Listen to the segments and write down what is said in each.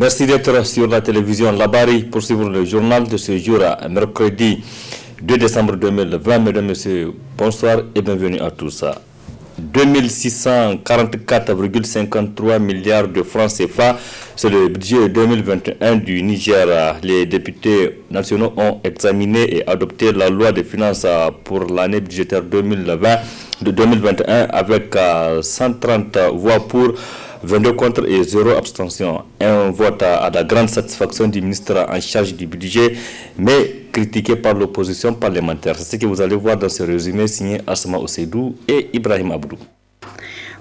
Merci d'être sur la télévision Labari pour suivre le journal de ce jour, mercredi 2 décembre 2020. Mesdames et messieurs, bonsoir et bienvenue à tous. 2644,53 milliards de francs CFA, c'est le budget 2021 du Niger. Les députés nationaux ont examiné et adopté la loi de finances pour l'année budgétaire 2021 avec 130 voix pour, 22 contre et 0 abstention. Un vote à la grande satisfaction du ministre en charge du budget, mais critiqué par l'opposition parlementaire. C'est ce que vous allez voir dans ce résumé signé Asma Oseidou et Ibrahim Abdou.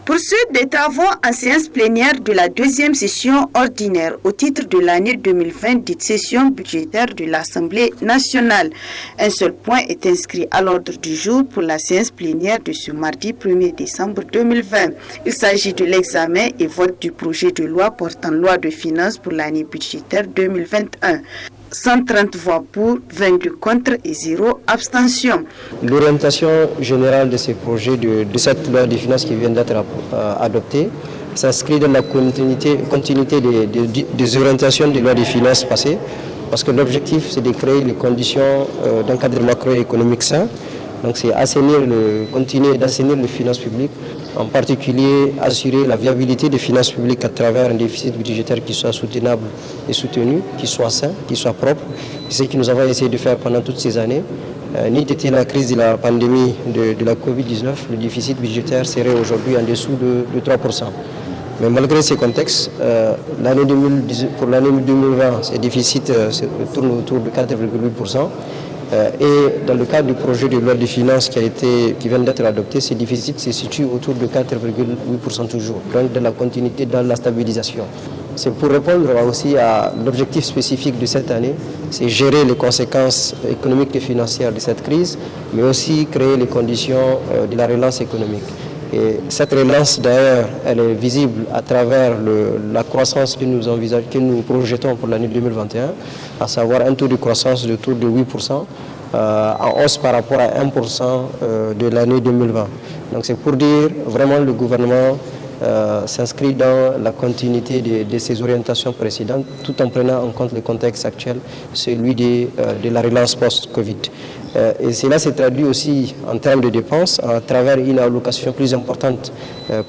Poursuite des travaux en séance plénière de la deuxième session ordinaire au titre de l'année 2020 dite session budgétaire de l'Assemblée nationale. Un seul point est inscrit à l'ordre du jour pour la séance plénière de ce mardi 1er décembre 2020. Il s'agit de l'examen et vote du projet de loi portant loi de finances pour l'année budgétaire 2021. 130 voix pour, 22 contre et 0 abstention. L'orientation générale de ces projets, de cette loi de finances qui vient d'être adoptée, s'inscrit dans la continuité des orientations des lois de finances passées, parce que l'objectif c'est de créer les conditions d'un cadre macroéconomique sain. Donc c'est continuer d'assainir les finances publiques, en particulier assurer la viabilité des finances publiques à travers un déficit budgétaire qui soit soutenable et soutenu, qui soit sain, qui soit propre. C'est ce que nous avons essayé de faire pendant toutes ces années. N'eût été la crise de la pandémie de la Covid-19, le déficit budgétaire serait aujourd'hui en dessous de 3%. Mais malgré ces contextes, pour l'année 2020, ce déficit tourne autour de 4,8%. Et dans le cadre du projet de loi de finances qui vient d'être adopté, ce déficit se situe autour de 4,8% toujours, donc de la continuité, dans la stabilisation. C'est pour répondre aussi à l'objectif spécifique de cette année, c'est gérer les conséquences économiques et financières de cette crise, mais aussi créer les conditions de la relance économique. Et cette relance, d'ailleurs, elle est visible à travers la croissance que nous projetons pour l'année 2021, à savoir un taux de croissance de autour de 8%, en hausse par rapport à 1% de l'année 2020. Donc c'est pour dire, vraiment, le gouvernement s'inscrit dans la continuité de ses orientations précédentes, tout en prenant en compte le contexte actuel, celui de la relance post-Covid. Et cela s'est traduit aussi en termes de dépenses à travers une allocation plus importante,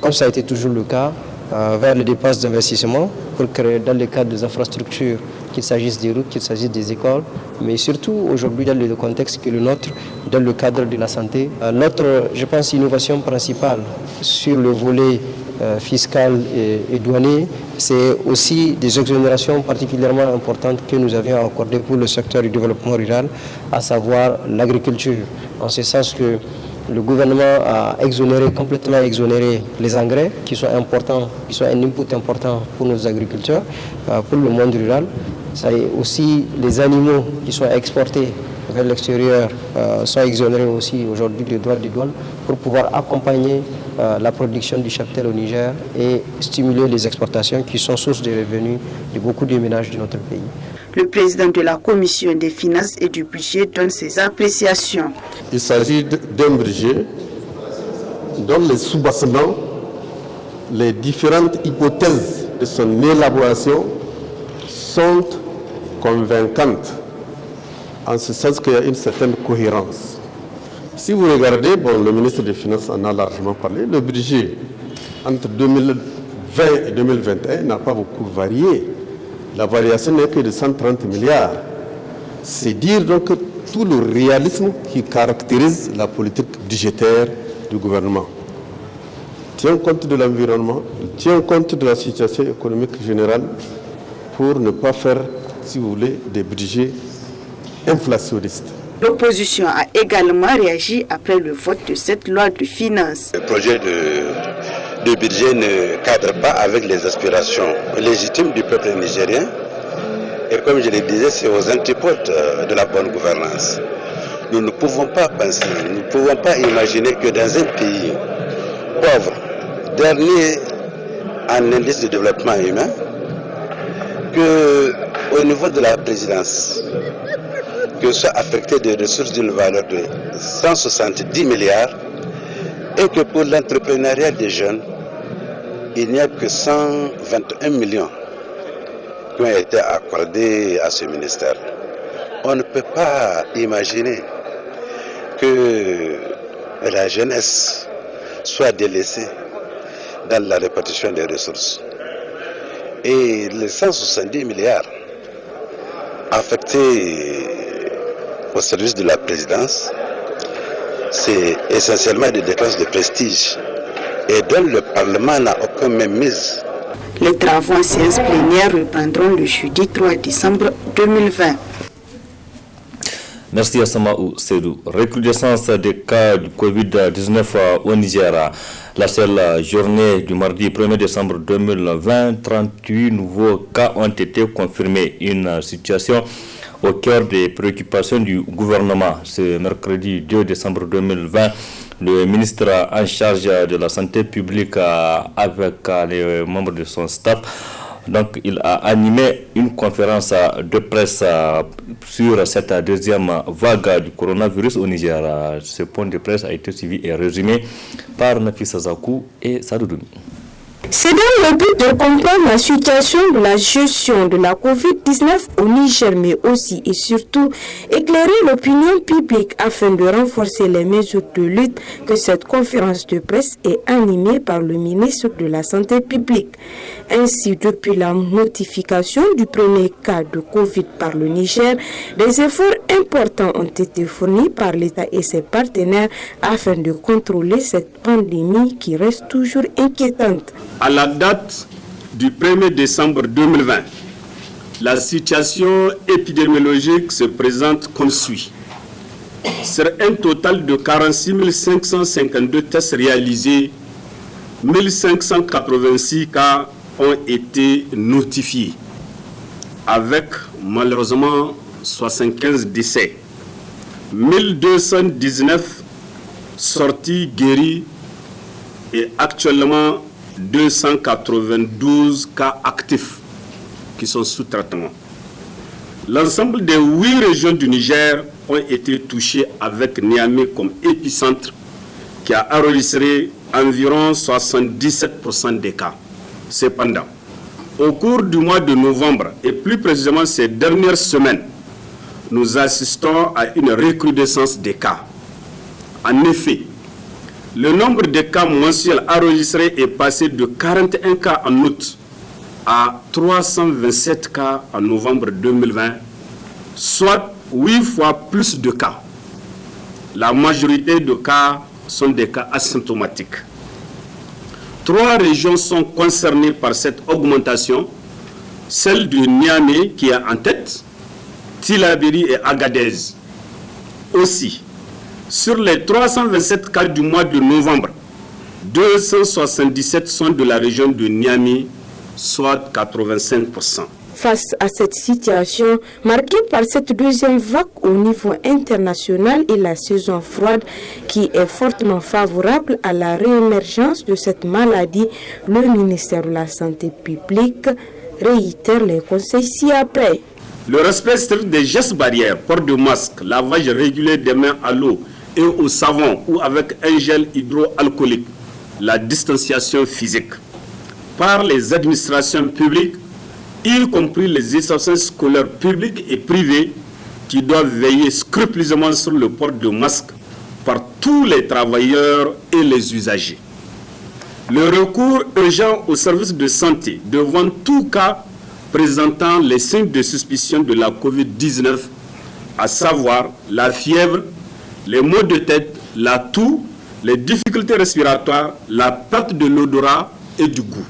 comme ça a été toujours le cas, vers les dépenses d'investissement pour créer dans le cadre des infrastructures, qu'il s'agisse des routes, qu'il s'agisse des écoles, mais surtout aujourd'hui dans le contexte que le nôtre, dans le cadre de la santé. Notre, je pense, innovation principale sur le volet fiscal et douanier, c'est aussi des exonérations particulièrement importantes que nous avions accordées pour le secteur du développement rural, à savoir l'agriculture, en ce sens que le gouvernement a complètement exonéré les engrais qui sont importants, qui sont un input important pour nos agriculteurs, pour le monde rural. Ça est aussi les animaux qui sont exportés vers l'extérieur sont exonérés aussi aujourd'hui des droits de douane pour pouvoir accompagner la production du cheptel au Niger et stimuler les exportations qui sont source de revenus de beaucoup de ménages de notre pays. Le président de la Commission des finances et du budget donne ses appréciations. Il s'agit d'un budget dont les sous-bassements, les différentes hypothèses de son élaboration sont convaincantes, en ce sens qu'il y a une certaine cohérence. Si vous regardez, le ministre des Finances en a largement parlé, le budget entre 2020 et 2021 n'a pas beaucoup varié. La variation n'est que de 130 milliards. C'est dire donc tout le réalisme qui caractérise la politique budgétaire du gouvernement. Il tient compte de l'environnement, il tient compte de la situation économique générale pour ne pas faire, si vous voulez, des budgets inflationnistes. L'opposition a également réagi après le vote de cette loi de finances. Le projet de budget ne cadre pas avec les aspirations légitimes du peuple nigérien. Et comme je le disais, c'est aux antipodes de la bonne gouvernance. Nous ne pouvons pas penser, nous ne pouvons pas imaginer que dans un pays pauvre, dernier en indice de développement humain, qu'au niveau de la présidence, que soit affecté des ressources d'une valeur de 170 milliards et que pour l'entrepreneuriat des jeunes, il n'y a que 121 millions qui ont été accordés à ce ministère. On ne peut pas imaginer que la jeunesse soit délaissée dans la répartition des ressources. Et les 170 milliards affectés au service de la présidence, c'est essentiellement des dépenses de prestige et dont le Parlement n'a aucun mainmise. Les travaux en séance plénière reprendront le jeudi 3 décembre 2020. Merci Assamaou Seydou. Recrudescence des cas du Covid-19 au Niger. La seule journée du mardi 1er décembre 2020, 38 nouveaux cas ont été confirmés. Une situation au cœur des préoccupations du gouvernement. Ce mercredi 2 décembre 2020, le ministre en charge de la santé publique avec les membres de son staff, donc il a animé une conférence de presse sur cette deuxième vague du coronavirus au Niger. Ce point de presse a été suivi et résumé par Nafisa Zakou et Sadoudoumi. C'est dans le but de comprendre la situation de la gestion de la COVID-19 au Niger, mais aussi et surtout éclairer l'opinion publique afin de renforcer les mesures de lutte que cette conférence de presse est animée par le ministre de la Santé publique. Ainsi, depuis la notification du premier cas de Covid par le Niger, des efforts importants ont été fournis par l'État et ses partenaires afin de contrôler cette pandémie qui reste toujours inquiétante. À la date du 1er décembre 2020, la situation épidémiologique se présente comme suit. Sur un total de 46 552 tests réalisés, 1586 cas ont été notifiés, avec malheureusement 75 décès, 1219 sorties guéries et actuellement 292 cas actifs qui sont sous traitement. L'ensemble des 8 régions du Niger ont été touchées avec Niamey comme épicentre qui a enregistré environ 77% des cas. Cependant, au cours du mois de novembre et plus précisément ces dernières semaines, nous assistons à une recrudescence des cas. En effet, le nombre de cas mensuels enregistrés est passé de 41 cas en août à 327 cas en novembre 2020, soit 8 fois plus de cas. La majorité de cas sont des cas asymptomatiques. 3 régions sont concernées par cette augmentation, celle de Niamey qui est en tête, Tillabéri et Agadez. Aussi, sur les 327 cas du mois de novembre, 277 sont de la région de Niamey, soit 85%. Face à cette situation marquée par cette deuxième vague au niveau international et la saison froide qui est fortement favorable à la réémergence de cette maladie, le ministère de la Santé publique réitère les conseils ci-après. Le respect strict des gestes barrières, port de masque, lavage régulier des mains à l'eau et au savon ou avec un gel hydroalcoolique, la distanciation physique par les administrations publiques, y compris les établissements scolaires publics et privés qui doivent veiller scrupuleusement sur le port de masque par tous les travailleurs et les usagers. Le recours urgent aux services de santé devant tout cas présentant les signes de suspicion de la COVID-19, à savoir la fièvre, les maux de tête, la toux, les difficultés respiratoires, la perte de l'odorat et du goût.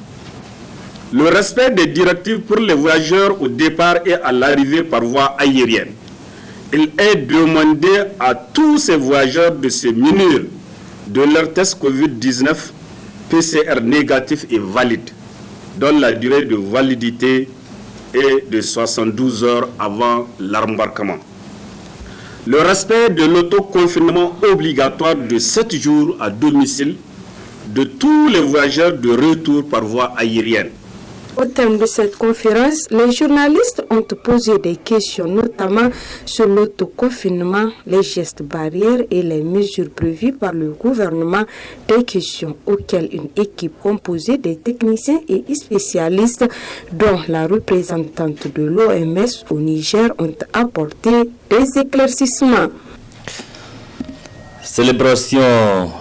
Le respect des directives pour les voyageurs au départ et à l'arrivée par voie aérienne. Il est demandé à tous ces voyageurs de se munir de leur test COVID-19 PCR négatif et valide, dont la durée de validité est de 72 heures avant l'embarquement. Le respect de l'autoconfinement obligatoire de 7 jours à domicile de tous les voyageurs de retour par voie aérienne. Au terme de cette conférence, les journalistes ont posé des questions, notamment sur l'autoconfinement, les gestes barrières et les mesures prévues par le gouvernement, des questions auxquelles une équipe composée des techniciens et spécialistes, dont la représentante de l'OMS au Niger, ont apporté des éclaircissements. Célébration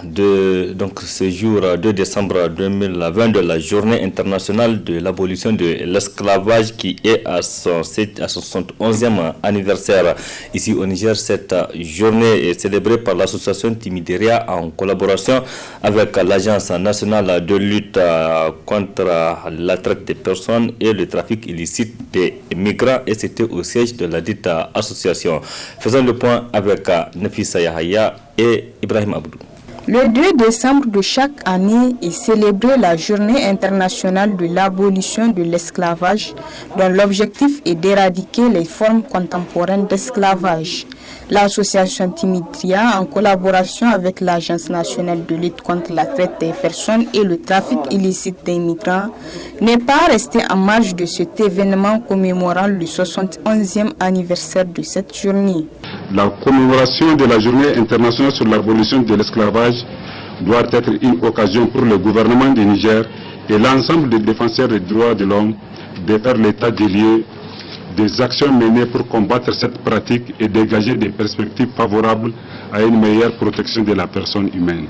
de ce jour 2 décembre 2020 de la journée internationale de l'abolition de l'esclavage qui est à son 71e anniversaire. Ici au Niger, cette journée est célébrée par l'association Timideria en collaboration avec l'Agence nationale de lutte contre la traite des personnes et le trafic illicite des migrants, et c'était au siège de la dite association. Faisons le point avec Nafisa Yahaya et Ibrahim Abdou. Le 2 décembre de chaque année est célébrée la journée internationale de l'abolition de l'esclavage, dont l'objectif est d'éradiquer les formes contemporaines d'esclavage. L'association Timidria, en collaboration avec l'Agence nationale de lutte contre la traite des personnes et le trafic illicite des migrants, n'est pas restée en marge de cet événement commémorant le 71e anniversaire de cette journée. La commémoration de la journée internationale sur l'abolition de l'esclavage doit être une occasion pour le gouvernement du Niger et l'ensemble des défenseurs des droits de l'homme de faire l'état des lieux des actions menées pour combattre cette pratique et dégager des perspectives favorables à une meilleure protection de la personne humaine.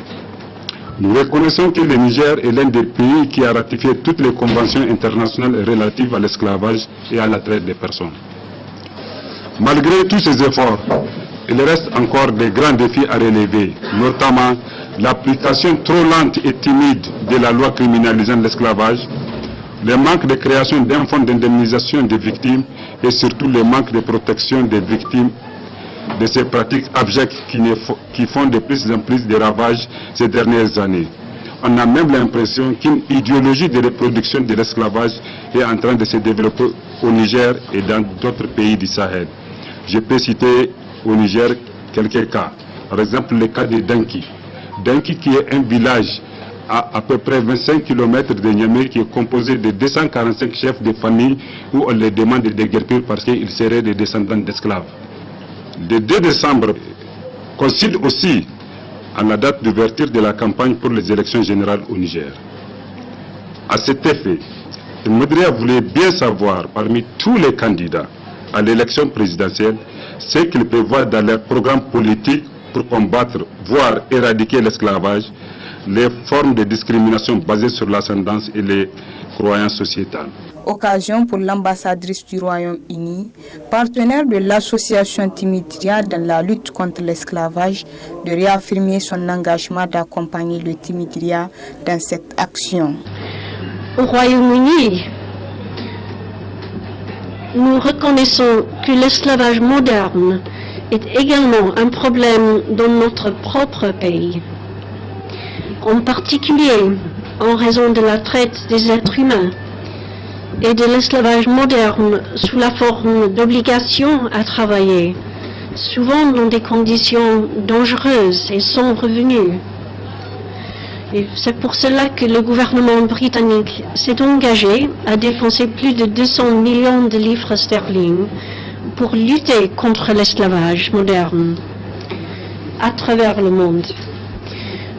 Nous reconnaissons que le Niger est l'un des pays qui a ratifié toutes les conventions internationales relatives à l'esclavage et à la traite des personnes. Malgré tous ces efforts, il reste encore des grands défis à relever, notamment l'application trop lente et timide de la loi criminalisant l'esclavage, le manque de création d'un fonds d'indemnisation des victimes et surtout le manque de protection des victimes de ces pratiques abjectes qui font de plus en plus de ravages ces dernières années. On a même l'impression qu'une idéologie de reproduction de l'esclavage est en train de se développer au Niger et dans d'autres pays du Sahel. Je peux citer au Niger quelques cas. Par exemple, le cas de Danki. Danki qui est un village à peu près 25 km de Niamey qui est composé de 245 chefs de famille où on les demande de déguerpir parce qu'ils seraient des descendants d'esclaves. Le 2 décembre coïncide aussi à la date d'ouverture de la campagne pour les élections générales au Niger. À cet effet, Timideria voulait bien savoir parmi tous les candidats à l'élection présidentielle ce qu'ils prévoient dans leur programme politique pour combattre, voire éradiquer l'esclavage, les formes de discrimination basées sur l'ascendance et les croyances sociétales. Occasion pour l'ambassadrice du Royaume-Uni, partenaire de l'association Timideria dans la lutte contre l'esclavage, de réaffirmer son engagement d'accompagner le Timideria dans cette action. Au Royaume-Uni, nous reconnaissons que l'esclavage moderne est également un problème dans notre propre pays. En particulier en raison de la traite des êtres humains et de l'esclavage moderne sous la forme d'obligations à travailler, souvent dans des conditions dangereuses et sans revenus. Et c'est pour cela que le gouvernement britannique s'est engagé à dépenser plus de 200 millions de livres sterling pour lutter contre l'esclavage moderne à travers le monde.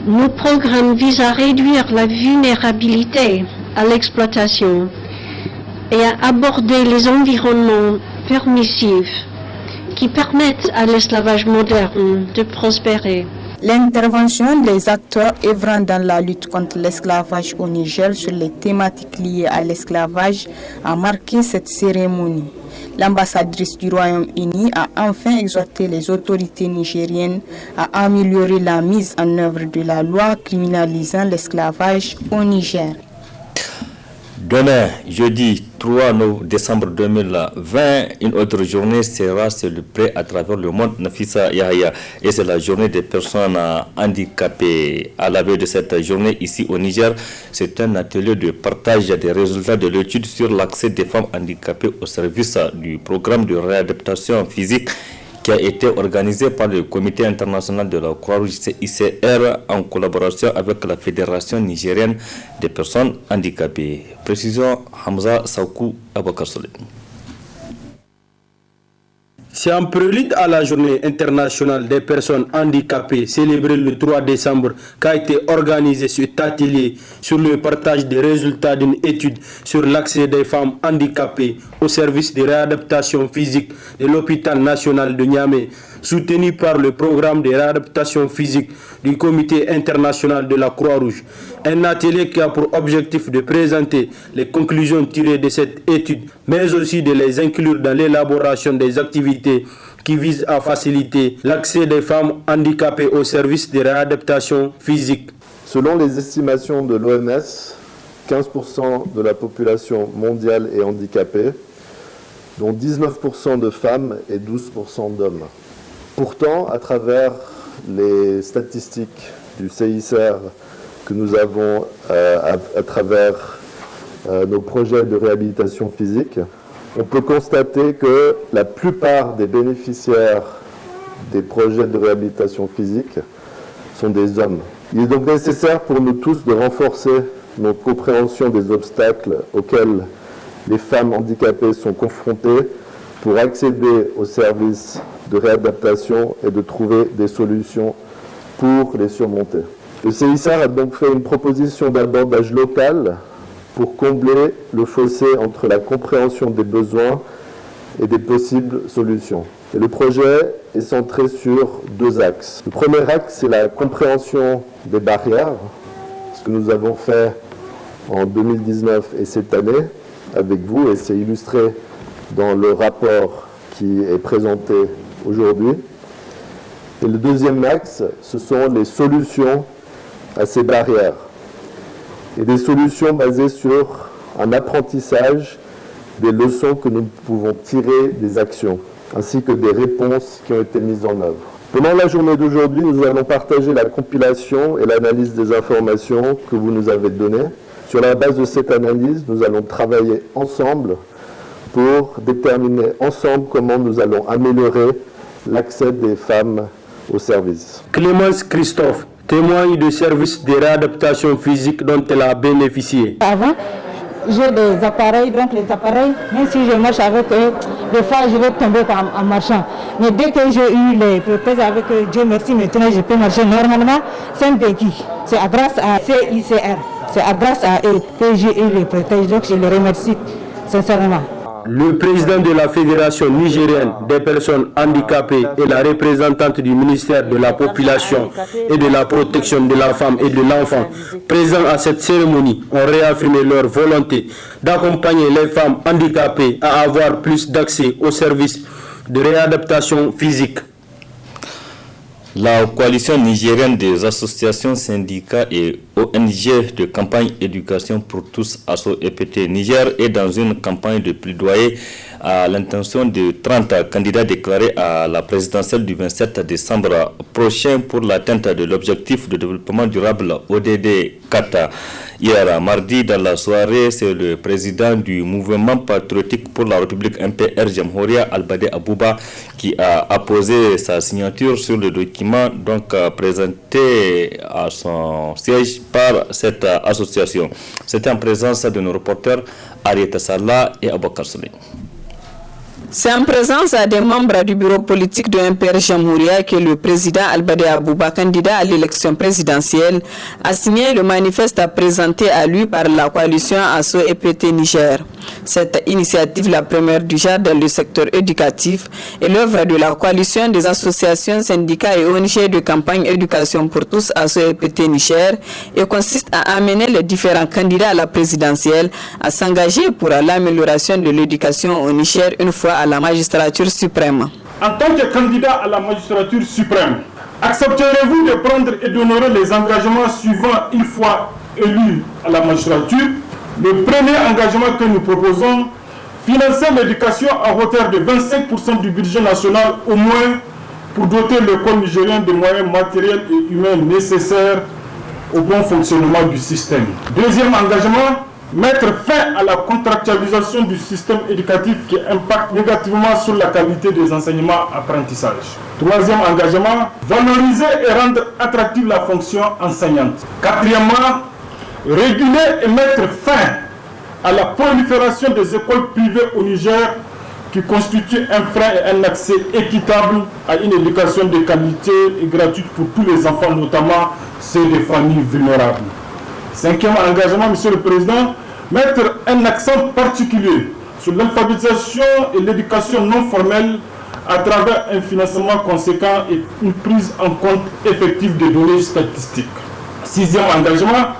Nos programmes visent à réduire la vulnérabilité à l'exploitation et à aborder les environnements permissifs qui permettent à l'esclavage moderne de prospérer. L'intervention des acteurs œuvrant dans la lutte contre l'esclavage au Niger sur les thématiques liées à l'esclavage a marqué cette cérémonie. L'ambassadrice du Royaume-Uni a enfin exhorté les autorités nigériennes à améliorer la mise en œuvre de la loi criminalisant l'esclavage au Niger. Demain, jeudi 3 décembre 2020, une autre journée sera célébrée à travers le monde, Nafisa Yahaya, et c'est la journée des personnes handicapées. À la veille de cette journée, ici au Niger, c'est un atelier de partage des résultats de l'étude sur l'accès des femmes handicapées au service du programme de réadaptation physique qui a été organisé par le Comité international de la Croix-Rouge ICR en collaboration avec la Fédération nigérienne des personnes handicapées. Précision Hamza Saoukou Abakar Solé. C'est en prélude à la journée internationale des personnes handicapées célébrée le 3 décembre qu'a été organisé cet atelier sur le partage des résultats d'une étude sur l'accès des femmes handicapées au service de réadaptation physique de l'hôpital national de Niamey, soutenu par le programme de réadaptation physique du Comité international de la Croix-Rouge. Un atelier qui a pour objectif de présenter les conclusions tirées de cette étude, mais aussi de les inclure dans l'élaboration des activités qui visent à faciliter l'accès des femmes handicapées aux services de réadaptation physique. Selon les estimations de l'OMS, 15% de la population mondiale est handicapée, dont 19% de femmes et 12% d'hommes. Pourtant, à travers les statistiques du CICR que nous avons à travers nos projets de réhabilitation physique, on peut constater que la plupart des bénéficiaires des projets de réhabilitation physique sont des hommes. Il est donc nécessaire pour nous tous de renforcer notre compréhension des obstacles auxquels les femmes handicapées sont confrontées pour accéder aux services de réadaptation et de trouver des solutions pour les surmonter. Le CICR a donc fait une proposition d'abordage local pour combler le fossé entre la compréhension des besoins et des possibles solutions. Et le projet est centré sur deux axes. Le premier axe, c'est la compréhension des barrières, ce que nous avons fait en 2019 et cette année avec vous, et c'est illustré dans le rapport qui est présenté aujourd'hui. Et le deuxième axe, ce sont les solutions à ces barrières. Et des solutions basées sur un apprentissage des leçons que nous pouvons tirer des actions, ainsi que des réponses qui ont été mises en œuvre. Pendant la journée d'aujourd'hui, nous allons partager la compilation et l'analyse des informations que vous nous avez données. Sur la base de cette analyse, nous allons travailler ensemble pour déterminer ensemble comment nous allons améliorer l'accès des femmes aux services. Clémence Christophe témoigne du service de réadaptation physique dont elle a bénéficié. Avant, j'ai des appareils, donc les appareils, même si je marche avec eux, des fois je vais tomber en marchant. Mais dès que j'ai eu les prothèses avec eux, Dieu merci, maintenant je peux marcher normalement sans béquille. C'est grâce à CICR, c'est grâce à eux que j'ai eu les prothèses, donc je les remercie sincèrement. Le président de la Fédération nigérienne des personnes handicapées et la représentante du ministère de la Population et de la Protection de la Femme et de l'Enfant, présents à cette cérémonie, ont réaffirmé leur volonté d'accompagner les femmes handicapées à avoir plus d'accès aux services de réadaptation physique. La coalition nigérienne des associations, syndicats et ONG de campagne éducation pour tous, ASSO EPT Niger, est dans une campagne de plaidoyer à l'intention de 30 candidats déclarés à la présidentielle du 27 décembre prochain pour l'atteinte de l'objectif de développement durable ODD 4. Hier mardi, dans la soirée, c'est le président du mouvement patriotique pour la République MPR Jamhouria Albade Abouba qui a apposé sa signature sur le document donc présenté à son siège par cette association. C'était en présence de nos reporters Arieta Salla et Abakar Souley. C'est en présence des membres du bureau politique de MPR Jamhouria que le président Albade Abouba, candidat à l'élection présidentielle, a signé le manifeste présenté à lui par la coalition ASSO EPT Niger. Cette initiative, la première du genre dans le secteur éducatif, est l'œuvre de la coalition des associations, syndicats et ONG de campagne éducation pour tous ASSO EPT Niger et consiste à amener les différents candidats à la présidentielle à s'engager pour l'amélioration de l'éducation au Niger une fois à la magistrature suprême. En tant que candidat à la magistrature suprême, accepterez-vous de prendre et d'honorer les engagements suivants une fois élu à la magistrature? Le premier engagement que nous proposons, financer l'éducation à hauteur de 25% du budget national au moins pour doter l'école nigérienne des moyens matériels et humains nécessaires au bon fonctionnement du système. Deuxième engagement, mettre fin à la contractualisation du système éducatif qui impacte négativement sur la qualité des enseignements-apprentissages. Troisième engagement, valoriser et rendre attractive la fonction enseignante. Quatrièmement, réguler et mettre fin à la prolifération des écoles privées au Niger qui constitue un frein et un accès équitable à une éducation de qualité et gratuite pour tous les enfants, notamment ceux des familles vulnérables. Cinquième engagement, Monsieur le Président, mettre un accent particulier sur l'alphabétisation et l'éducation non formelle à travers un financement conséquent et une prise en compte effective des données statistiques. Sixième engagement,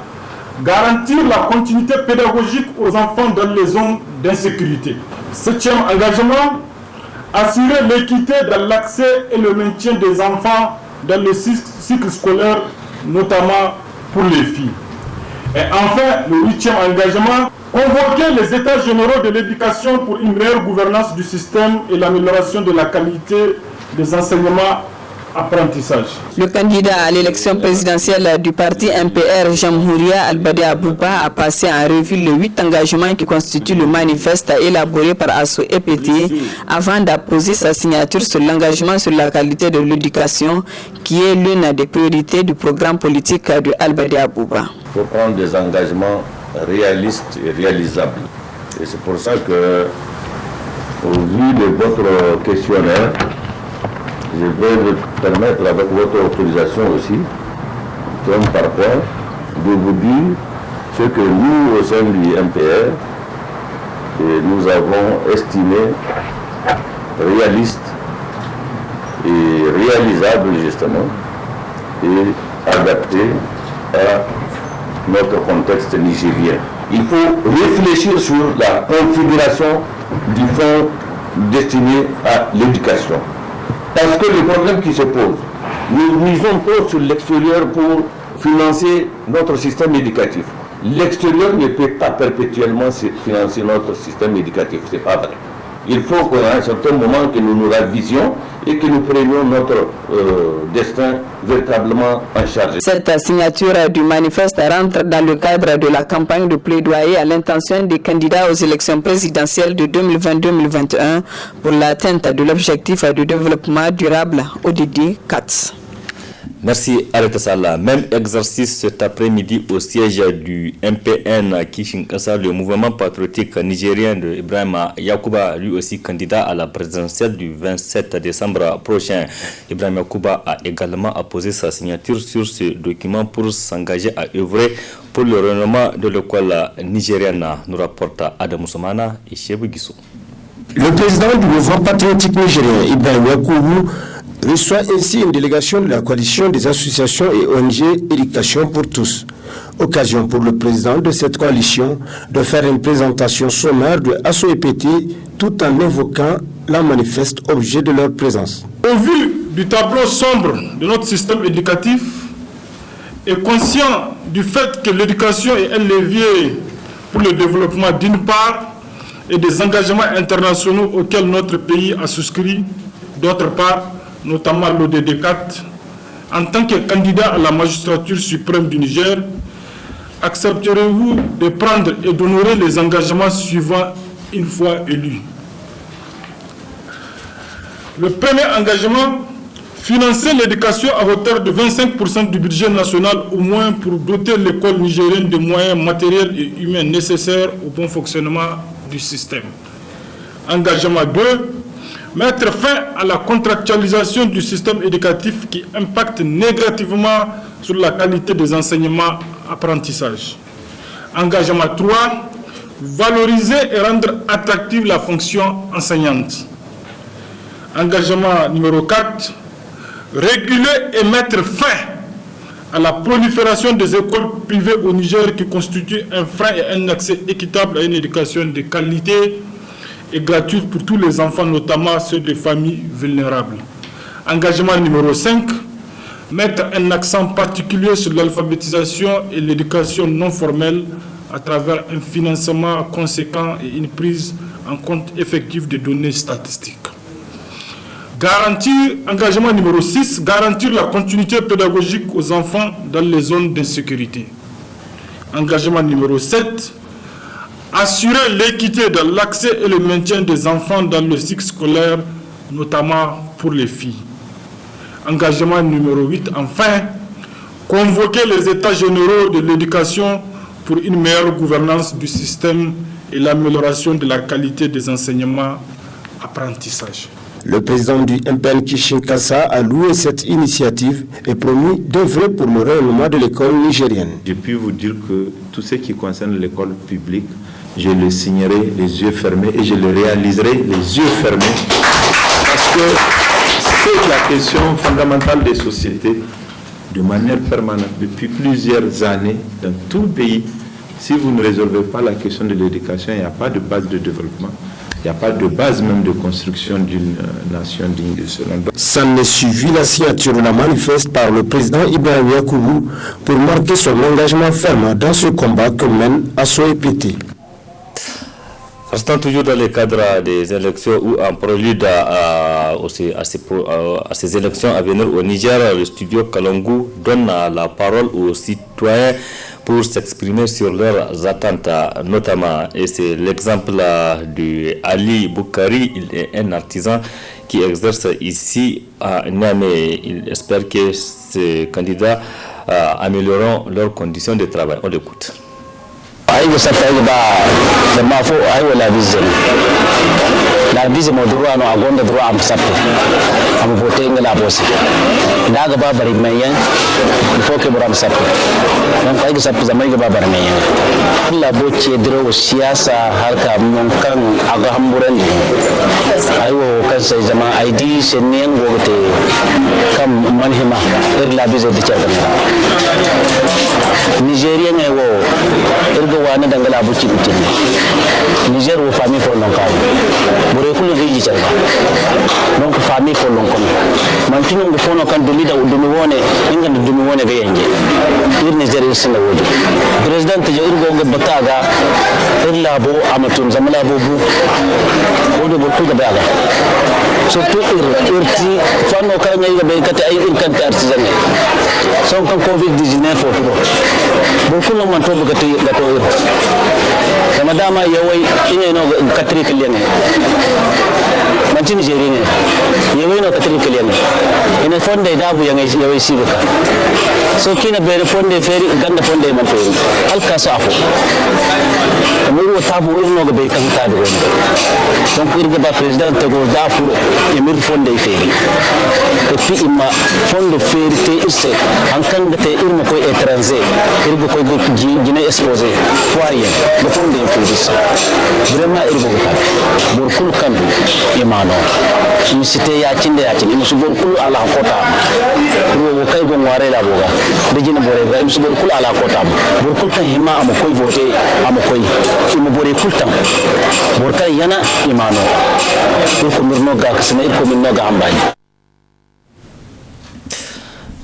garantir la continuité pédagogique aux enfants dans les zones d'insécurité. Septième engagement, assurer l'équité dans l'accès et le maintien des enfants dans le cycle scolaire, notamment pour les filles. Et enfin, le huitième engagement, convoquer les États généraux de l'éducation pour une meilleure gouvernance du système et l'amélioration de la qualité des enseignements apprentissage. Le candidat à l'élection présidentielle du parti MPR, Jamhouria Albade Abouba, a passé en revue les 8 engagements qui constituent le manifeste élaboré par ASSO EPT avant d'apposer sa signature sur l'engagement sur la qualité de l'éducation, qui est l'une des priorités du programme politique de Albade Abouba. Il faut prendre des engagements réalistes et réalisables. Et c'est pour ça que, au vu de votre questionnaire, je vais vous permettre, avec votre autorisation aussi, point par point, de vous dire ce que nous, au sein du MPR, nous avons estimé réaliste et réalisable, justement, et adapté à notre contexte nigérien. Il faut réfléchir sur la configuration du fonds destiné à l'éducation. Parce que le problème qui se pose, nous misons trop sur l'extérieur pour financer notre système éducatif. L'extérieur ne peut pas perpétuellement financer notre système éducatif, ce n'est pas vrai. Il faut qu'à un certain moment que nous nous ravisions et que nous prenions notre destin véritablement en charge. Cette signature du manifeste rentre dans le cadre de la campagne de plaidoyer à l'intention des candidats aux élections présidentielles de 2020-2021 pour l'atteinte de l'objectif de développement durable ODD 4. Merci Arrêta Sala. Même exercice cet après-midi au siège du MPN à Kishinkasa, le mouvement patriotique nigérien de Ibrahim Yakuba, lui aussi candidat à la présidentielle du 27 décembre prochain. Ibrahim Yakuba a également apposé sa signature sur ce document pour s'engager à œuvrer pour le renommement de l'école nigérienne, nous rapporte Adam Soumana et Chebou Gissou. Le président du mouvement patriotique nigérien, Ibrahim Yakubu, reçoit ainsi une délégation de la coalition des associations et ONG Éducation pour tous. Occasion pour le président de cette coalition de faire une présentation sommaire de ASSO EPT tout en évoquant la manifeste objet de leur présence. Au vu du tableau sombre de notre système éducatif et conscient du fait que l'éducation est un levier pour le développement d'une part et des engagements internationaux auxquels notre pays a souscrit d'autre part, notamment l'ODD 4, en tant que candidat à la magistrature suprême du Niger, accepterez-vous de prendre et d'honorer les engagements suivants une fois élus? Le premier engagement, financer l'éducation à hauteur de 25% du budget national au moins pour doter l'école nigérienne de moyens matériels et humains nécessaires au bon fonctionnement du système. Engagement 2, mettre fin à la contractualisation du système éducatif qui impacte négativement sur la qualité des enseignements apprentissage. Engagement 3, valoriser et rendre attractive la fonction enseignante. Engagement numéro 4, réguler et mettre fin à la prolifération des écoles privées au Niger qui constituent un frein et un accès équitable à une éducation de qualité et gratuite pour tous les enfants, notamment ceux des familles vulnérables. Engagement numéro 5, mettre un accent particulier sur l'alphabétisation et l'éducation non formelle à travers un financement conséquent et une prise en compte effective des données statistiques. Engagement numéro 6, garantir la continuité pédagogique aux enfants dans les zones d'insécurité. Engagement numéro 7, assurer l'équité dans l'accès et le maintien des enfants dans le cycle scolaire, notamment pour les filles. Engagement numéro 8, enfin, convoquer les états généraux de l'éducation pour une meilleure gouvernance du système et l'amélioration de la qualité des enseignements apprentissages. Le président du MPN Kishinkasa a loué cette initiative et promis d'œuvrer pour le rayonnement de l'école nigérienne. Je puis vous dire que tout ce qui concerne l'école publique, je le signerai les yeux fermés et je le réaliserai les yeux fermés parce que c'est la question fondamentale des sociétés de manière permanente depuis plusieurs années dans tout le pays. Si vous ne résolvez pas la question de l'éducation, il n'y a pas de base de développement. Il n'y a pas de base même de construction d'une nation digne de ce nom. S'en est suivi la signature de la manifeste par le président Ibrahim Yacoubou pour marquer son engagement ferme dans ce combat que mène ASSO-EPT. Restant toujours dans le cadre des élections ou en prélude à ces élections à venir au Niger, le studio Kalangu donne la parole aux citoyens pour s'exprimer sur leurs attentes, notamment, et c'est l'exemple de Ali Boukari. Il est un artisan qui exerce ici à Niamey. Il espère que ces candidats amélioreront leurs conditions de travail. On l'écoute. la bize mo droit no agonda droit am sappo am vote ngala bosi daga ba bari mayen il faut que boram sappo donc ay sappo zamay ga ba bari mayen la bocce dro siyasa harka mon kan aga hamburan ay wo kan sai zaman ID senen gote kam manhima la bize de charga Nigérien est wo ergo wane dangala buci buci Niger wo famille pour l'onkai bore kulu gi charga donc famille pour l'onkom man tinu ngo fono kan dumi da dumi wone inga dumi wone ga yenge ir Niger sina wodi president je ergo ngo bataga illa bo amatum zamala bobu wodo bo tuga baga surtout irti fanno kan ngi be kata ay ir kan artisan son kan covid-19 fo beaucoup de gens ont été gâtés. Madame Yawai, il y a une quatrième client. Mantin Nigérien, il y a une quatrième client. Il y a un fond d'Abu Yawai Sibuka. So, qui n'a pas de fond de ferry, Ganda fond de Manfred. Al-Kasafo. Nous avons eu un peu de temps. Donc, il y a un président de Godafu et un fond de ferry. Et puis, il m'a fond de ferry, en tant que étranger, il y a Guinée exposé, Foyer, le fond de Félix. Vraiment, il y a beaucoup de camps, Imano. Il y a un cinde, il y a beaucoup à la Kota. Il y a beaucoup de la Boga. Il y a beaucoup à la Kota. Beaucoup de Hima à Mokoi voté à Mokoi. Il y a beaucoup de temps. Beaucoup de Yana Imano. Il y a beaucoup de Gaksine, il y a beaucoup de Gambay.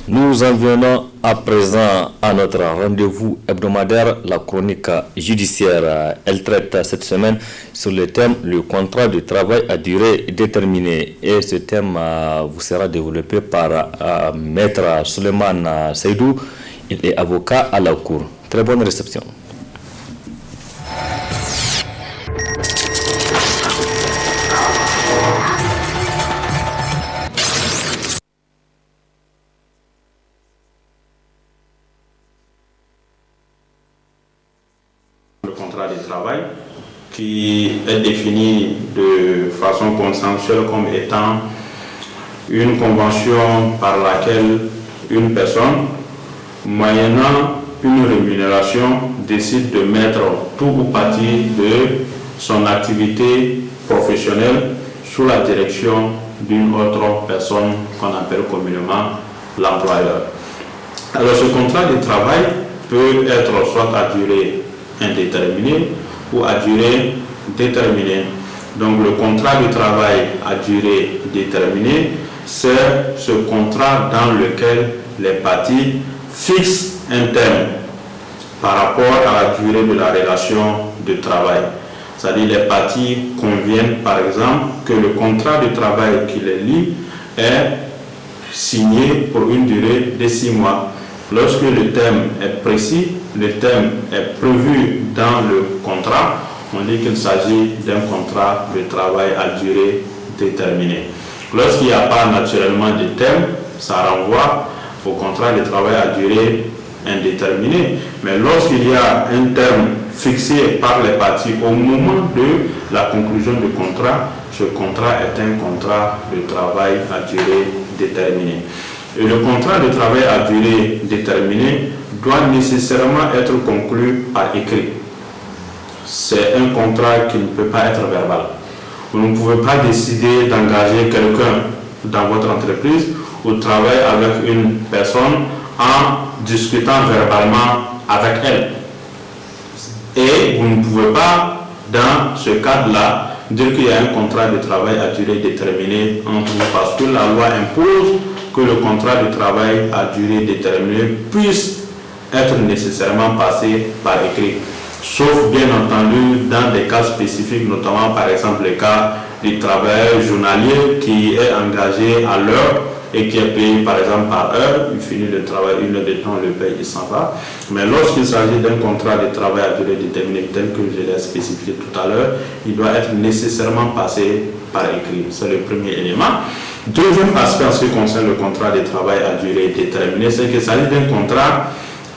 Nous en venons à présent à notre rendez-vous hebdomadaire, la chronique judiciaire. Elle traite cette semaine sur le thème « Le contrat de travail à durée déterminée ». Et ce thème vous sera développé par Maître Suleiman Seydou. Il est avocat à la Cour. Très bonne réception. Qui est défini de façon consensuelle comme étant une convention par laquelle une personne, moyennant une rémunération, décide de mettre tout ou partie de son activité professionnelle sous la direction d'une autre personne qu'on appelle communément l'employeur. Alors ce contrat de travail peut être soit à durée indéterminée ou à durée déterminée. Donc le contrat de travail à durée déterminée, c'est ce contrat dans lequel les parties fixent un terme par rapport à la durée de la relation de travail. C'est-à-dire les parties conviennent par exemple que le contrat de travail qui les lie est signé pour une durée de 6 mois. Lorsque le terme est précis, le terme est prévu dans le contrat, on dit qu'il s'agit d'un contrat de travail à durée déterminée. Lorsqu'il n'y a pas naturellement de terme, ça renvoie au contrat de travail à durée indéterminée. Mais lorsqu'il y a un terme fixé par les parties au moment de la conclusion du contrat, ce contrat est un contrat de travail à durée déterminée. Et le contrat de travail à durée déterminée doit nécessairement être conclu par écrit. C'est un contrat qui ne peut pas être verbal. Vous ne pouvez pas décider d'engager quelqu'un dans votre entreprise ou travailler avec une personne en discutant verbalement avec elle. Et vous ne pouvez pas, dans ce cadre-là, dire qu'il y a un contrat de travail à durée déterminée entre vous, parce que la loi impose que le contrat de travail à durée déterminée puisse être nécessairement passé par écrit. Sauf bien entendu dans des cas spécifiques, notamment par exemple le cas du travailleur journalier qui est engagé à l'heure et qui est payé par exemple par heure, il finit le travail, une heure de temps, le paye, il s'en va. Mais lorsqu'il s'agit d'un contrat de travail à durée déterminée tel que je l'ai spécifié tout à l'heure, il doit être nécessairement passé par écrit. C'est le premier élément. Deuxième aspect en ce qui concerne le contrat de travail à durée déterminée, c'est qu'il s'agit d'un contrat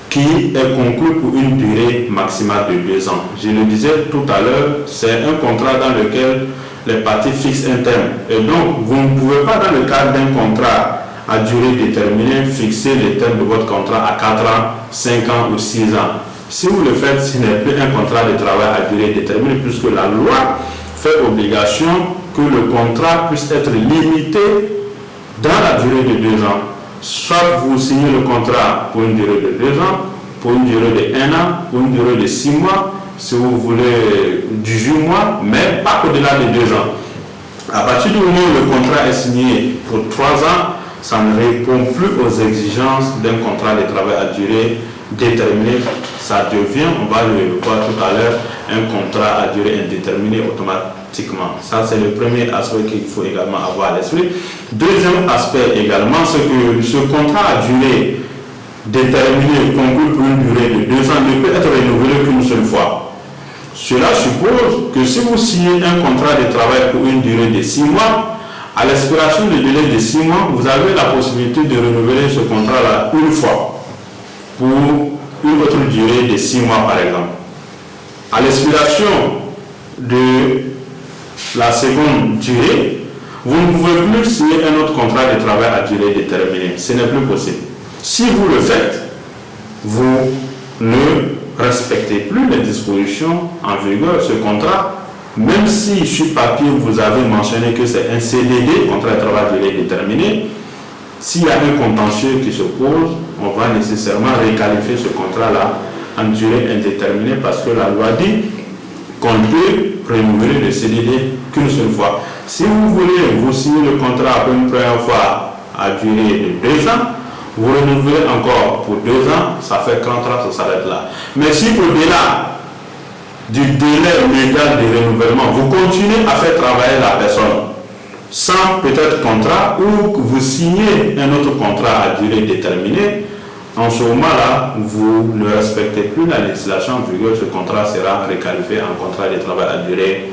qui est conclu pour une durée maximale de 2 ans. Je le disais tout à l'heure, c'est un contrat dans lequel les parties fixent un terme. Et donc, vous ne pouvez pas, dans le cadre d'un contrat à durée déterminée, fixer le terme de votre contrat à 4 ans, 5 ans ou 6 ans. Si vous le faites, ce n'est plus un contrat de travail à durée déterminée, puisque la loi fait obligation que le contrat puisse être limité dans la durée de 2 ans. Soit vous signez le contrat pour une durée de 2 ans, pour une durée de 1 an, pour une durée de 6 mois, si vous voulez 18 mois, mais pas au-delà de 2 ans. À partir du moment où le contrat est signé pour 3 ans, ça ne répond plus aux exigences d'un contrat de travail à durée déterminée. Ça devient, on va le voir tout à l'heure, un contrat à durée indéterminée automatiquement. Ça, c'est le premier aspect qu'il faut également avoir à l'esprit. Deuxième aspect également, c'est que ce contrat à durée déterminée, conclu pour une durée de 2 ans, ne peut être renouvelé qu'une seule fois. Cela suppose que si vous signez un contrat de travail pour une durée de 6 mois, à l'expiration du délai de 6 mois, vous avez la possibilité de renouveler ce contrat-là une fois pour une autre durée de 6 mois par exemple. À l'expiration de la seconde durée, vous ne pouvez plus signer un autre contrat de travail à durée déterminée. Ce n'est plus possible. Si vous le faites, vous ne respectez plus les dispositions en vigueur de ce contrat, même si sur papier vous avez mentionné que c'est un CDD, contrat de travail à durée déterminée. S'il y a un contentieux qui se pose, on va nécessairement requalifier ce contrat-là en durée indéterminée parce que la loi dit qu'on peut renouveler le CDD qu'une seule fois. Si vous voulez vous signer le contrat pour une première fois à durée de 2 ans, vous renouvelez encore pour 2 ans, ça fait 30 ans, ça s'arrête là. Mais si au-delà du délai légal de renouvellement, vous continuez à faire travailler la personne sans peut-être contrat ou que vous signez un autre contrat à durée déterminée, en ce moment-là, vous ne respectez plus la législation en vigueur, ce contrat sera requalifié en contrat de travail à durée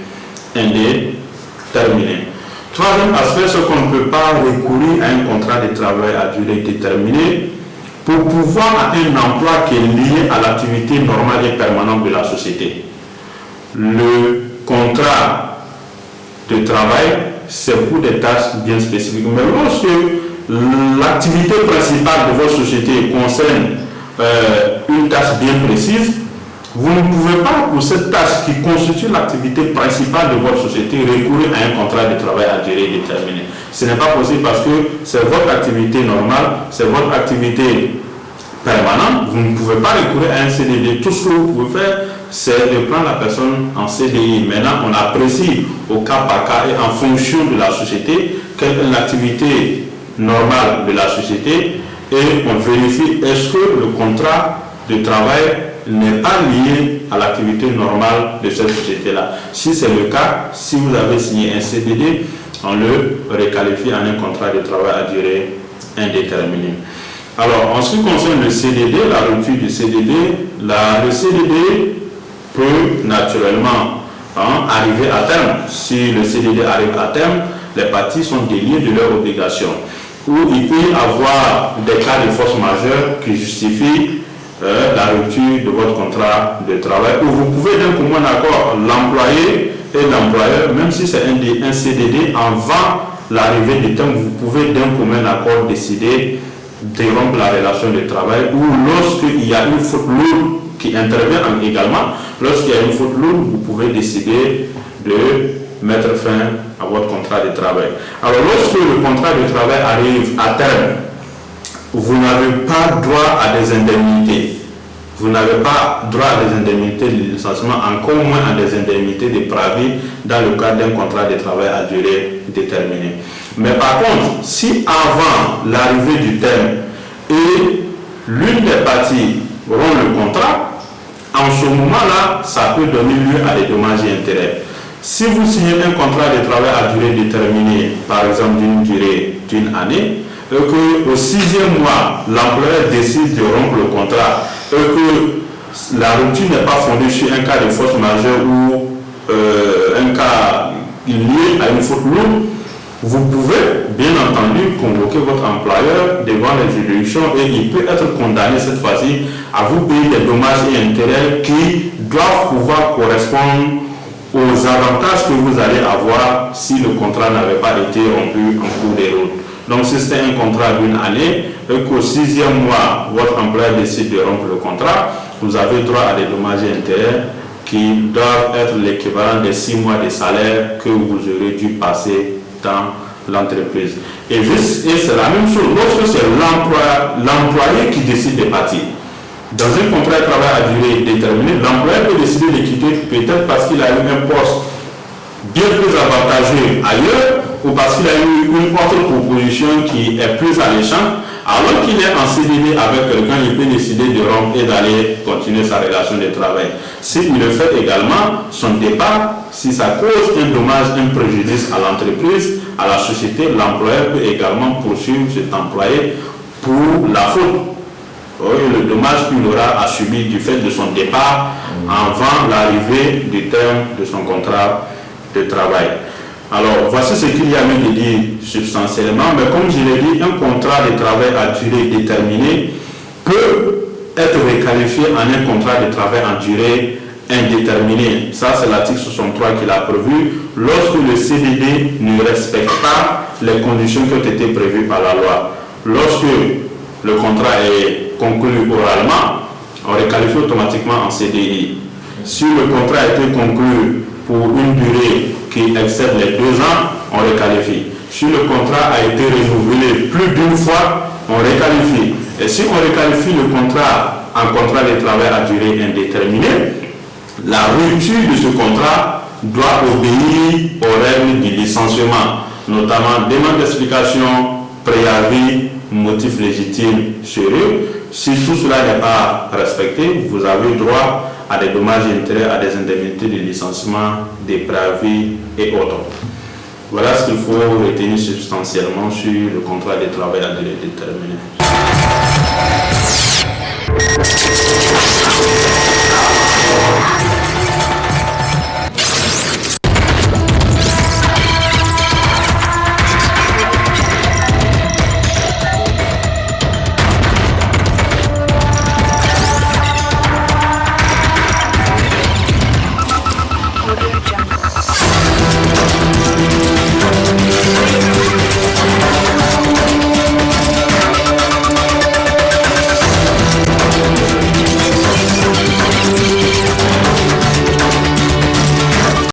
indéterminée. Troisième aspect, c'est qu'on ne peut pas recourir à un contrat de travail à durée déterminée pour pouvoir à un emploi qui est lié à l'activité normale et permanente de la société. Le contrat de travail, c'est pour des tâches bien spécifiques. Mais lorsque l'activité principale de votre société concerne une tâche bien précise, vous ne pouvez pas, pour cette tâche qui constitue l'activité principale de votre société, recourir à un contrat de travail à durée déterminée. Ce n'est pas possible parce que c'est votre activité normale, c'est votre activité permanente. Vous ne pouvez pas recourir à un CDD. Tout ce que vous pouvez faire, c'est de prendre la personne en CDI. Maintenant, on apprécie au cas par cas et en fonction de la société quelle est l'activité normale de la société et on vérifie est-ce que le contrat de travail n'est pas lié à l'activité normale de cette société-là. Si c'est le cas, si vous avez signé un CDD, on le requalifie en un contrat de travail à durée indéterminée. Alors, en ce qui concerne le CDD, la rupture du CDD, le CDD peut naturellement arriver à terme, si le CDD arrive à terme, les parties sont déliées de leurs obligations. Ou il peut y avoir des cas de force majeure qui justifient la rupture de votre contrat de travail, où vous pouvez d'un commun accord, l'employé et l'employeur, même si c'est un CDD, avant l'arrivée du terme, vous pouvez d'un commun accord décider de rompre la relation de travail, ou lorsqu'il y a une faute lourde qui intervient également, lorsqu'il y a une faute lourde, vous pouvez décider de mettre fin à votre contrat de travail. Alors lorsque le contrat de travail arrive à terme, vous n'avez pas droit à des indemnités. Vous n'avez pas droit à des indemnités de licenciement, encore moins à des indemnités de préavis dans le cadre d'un contrat de travail à durée déterminée. Mais par contre, si avant l'arrivée du terme et l'une des parties rompt le contrat, en ce moment-là, ça peut donner lieu à des dommages et intérêts. Si vous signez un contrat de travail à durée déterminée, par exemple d'une durée d'une année, et qu'au 6e mois, l'employeur décide de rompre le contrat, et que la rupture n'est pas fondée sur un cas de force majeure ou un cas lié à une faute lourde, vous pouvez bien entendu convoquer votre employeur devant les juridictions et il peut être condamné cette fois-ci à vous payer des dommages et intérêts qui doivent pouvoir correspondre aux avantages que vous allez avoir si le contrat n'avait pas été rompu en cours de route. Donc si c'était un contrat d'une année et qu'au 6e mois, votre employeur décide de rompre le contrat, vous avez droit à des dommages et intérêts qui doivent être l'équivalent des 6 mois de salaire que vous aurez dû passer dans l'entreprise. Et c'est la même chose lorsque c'est l'employé qui décide de partir. Dans un contrat de travail à durée déterminée, l'employeur peut décider de quitter peut-être parce qu'il a eu un poste bien plus avantageux ailleurs ou parce qu'il a eu une autre proposition qui est plus alléchante. Alors qu'il est en CDD avec quelqu'un, il peut décider de rompre et d'aller continuer sa relation de travail. S'il le fait également, son départ, si ça cause un dommage, un préjudice à l'entreprise, à la société, l'employeur peut également poursuivre cet employé pour la faute. Le dommage qu'il aura à subir du fait de son départ avant l'arrivée du terme de son contrat de travail. Alors, voici ce qu'il y a de dire substantiellement, mais comme je l'ai dit, un contrat de travail à durée déterminée peut être requalifié en un contrat de travail en durée indéterminée. Ça, c'est l'article 63 qui l'a prévu. Lorsque le CDD ne respecte pas les conditions qui ont été prévues par la loi. Lorsque le contrat est conclu oralement, on requalifie automatiquement en CDI. Si le contrat a été conclu pour une durée qui excède les 2 ans, on requalifie. Si le contrat a été renouvelé plus d'une fois, on requalifie. Et si on requalifie le contrat en contrat de travail à durée indéterminée, la rupture de ce contrat doit obéir aux règles du licenciement, notamment demande d'explication, préavis, motif légitime sérieux. Si tout cela n'est pas respecté, vous avez droit à des dommages et intérêts, à des indemnités de licenciement, des préavis et autres. Voilà ce qu'il faut retenir substantiellement sur le contrat de travail à durée déterminée.